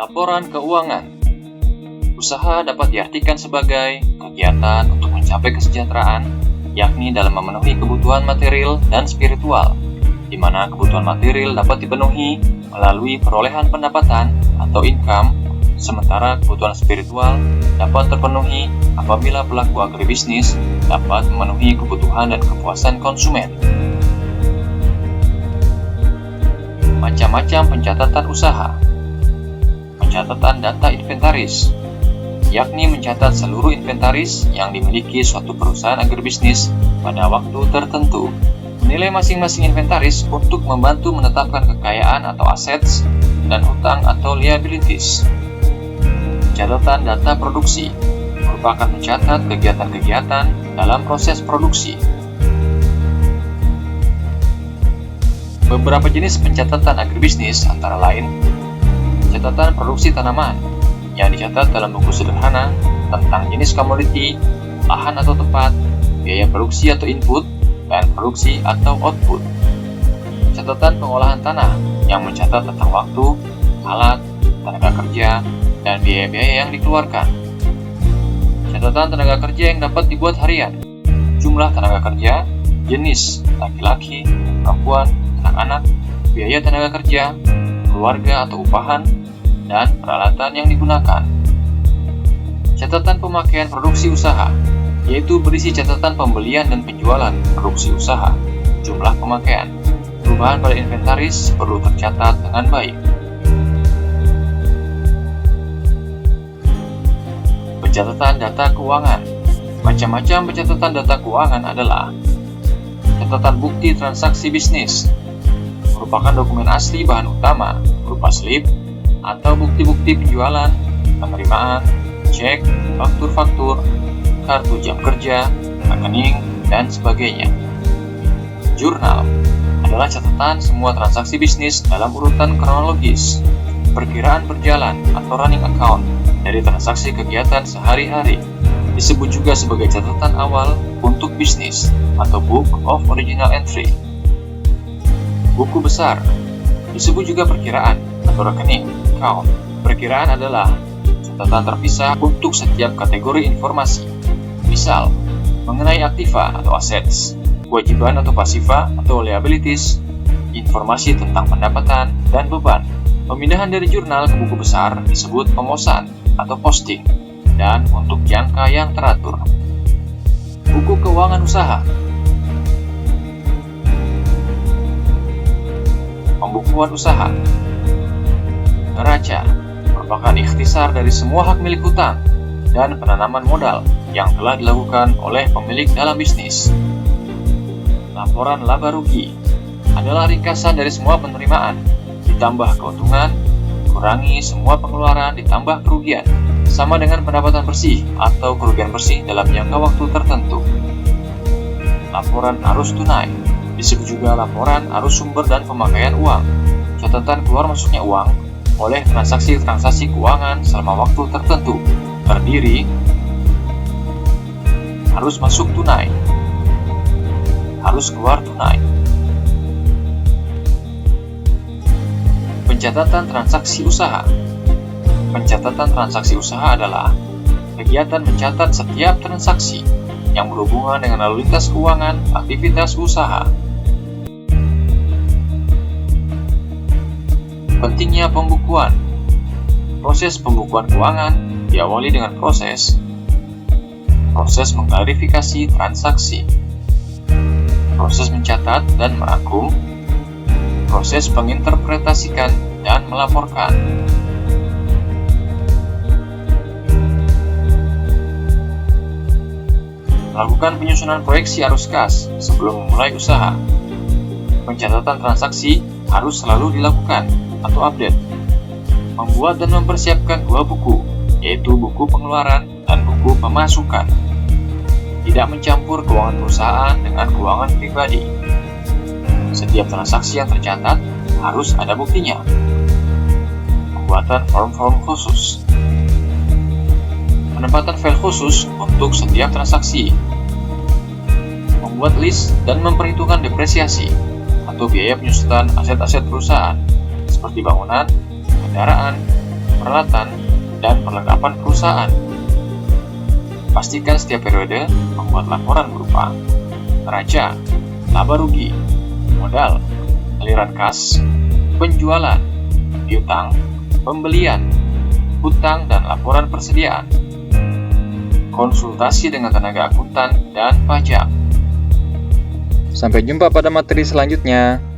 Laporan keuangan. Usaha dapat diartikan sebagai kegiatan untuk mencapai kesejahteraan, yakni dalam memenuhi kebutuhan material dan spiritual, di mana kebutuhan material dapat dipenuhi melalui perolehan pendapatan atau income, sementara kebutuhan spiritual dapat terpenuhi apabila pelaku agribisnis dapat memenuhi kebutuhan dan kepuasan konsumen. Macam-macam pencatatan usaha. Pencatatan data inventaris, yakni mencatat seluruh inventaris yang dimiliki suatu perusahaan agribisnis pada waktu tertentu. Menilai masing-masing inventaris untuk membantu menetapkan kekayaan atau assets dan hutang atau liabilities. Catatan data produksi merupakan mencatat kegiatan-kegiatan dalam proses produksi. Beberapa jenis pencatatan agribisnis antara lain catatan produksi tanaman yang dicatat dalam buku sederhana tentang jenis komoditi, lahan atau tempat, biaya produksi atau input, dan produksi atau output. Catatan pengolahan tanah yang mencatat tentang waktu, alat, tenaga kerja, dan biaya-biaya yang dikeluarkan. Catatan tenaga kerja yang dapat dibuat harian, jumlah tenaga kerja, jenis, laki-laki, perempuan, anak-anak, biaya tenaga kerja, keluarga atau upahan, dan peralatan yang digunakan. Catatan pemakaian produksi usaha, yaitu berisi catatan pembelian dan penjualan produksi usaha, jumlah pemakaian. Perubahan pada inventaris perlu tercatat dengan baik. Pencatatan data keuangan. Macam-macam pencatatan data keuangan adalah catatan bukti transaksi bisnis, merupakan dokumen asli bahan utama berupa slip atau bukti-bukti penjualan, penerimaan, cek, faktur-faktur, kartu jam kerja, rekening, dan sebagainya. Jurnal adalah catatan semua transaksi bisnis dalam urutan kronologis, perkiraan berjalan atau running account dari transaksi kegiatan sehari-hari. Disebut juga sebagai catatan awal untuk bisnis atau Book of Original Entry. Buku besar disebut juga perkiraan atau rekening, account. Perkiraan adalah catatan terpisah untuk setiap kategori informasi. Misal, mengenai aktiva atau assets, kewajiban atau pasiva atau liabilities, informasi tentang pendapatan dan beban. Pemindahan dari jurnal ke buku besar disebut pemosan atau posting, dan untuk jangka yang teratur. Buku keuangan usaha. Pembukuan usaha. Neraca merupakan ikhtisar dari semua hak milik hutang dan penanaman modal yang telah dilakukan oleh pemilik dalam bisnis. Laporan laba rugi adalah ringkasan dari semua penerimaan ditambah keuntungan, kurangi semua pengeluaran ditambah kerugian, sama dengan pendapatan bersih atau kerugian bersih dalam jangka waktu tertentu. Laporan arus tunai disebut juga laporan arus sumber dan pemakaian uang, catatan keluar masuknya uang oleh transaksi-transaksi keuangan selama waktu tertentu, terdiri arus masuk tunai, arus keluar tunai. Pencatatan transaksi usaha. Pencatatan transaksi usaha adalah kegiatan mencatat setiap transaksi yang berhubungan dengan lalu lintas keuangan aktivitas usaha. Pentingnya pembukuan. Proses pembukuan keuangan diawali dengan proses mengklarifikasi transaksi, proses mencatat dan merangkum, proses menginterpretasikan dan melaporkan. Melakukan penyusunan proyeksi arus kas sebelum memulai usaha. Pencatatan transaksi harus selalu dilakukan atau update. Membuat dan mempersiapkan dua buku, yaitu buku pengeluaran dan buku pemasukan. Tidak mencampur keuangan perusahaan dengan keuangan pribadi. Setiap transaksi yang tercatat harus ada buktinya. Pembuatan form-form khusus. Penempatan file khusus untuk setiap transaksi. Membuat list dan memperhitungkan depresiasi atau biaya penyusutan aset-aset perusahaan seperti bangunan, kendaraan, peralatan, dan perlengkapan perusahaan. Pastikan setiap periode membuat laporan berupa neraca, laba rugi, modal, aliran kas, penjualan, piutang, pembelian, hutang, dan laporan persediaan. Konsultasi dengan tenaga akuntan dan pajak. Sampai jumpa pada materi selanjutnya.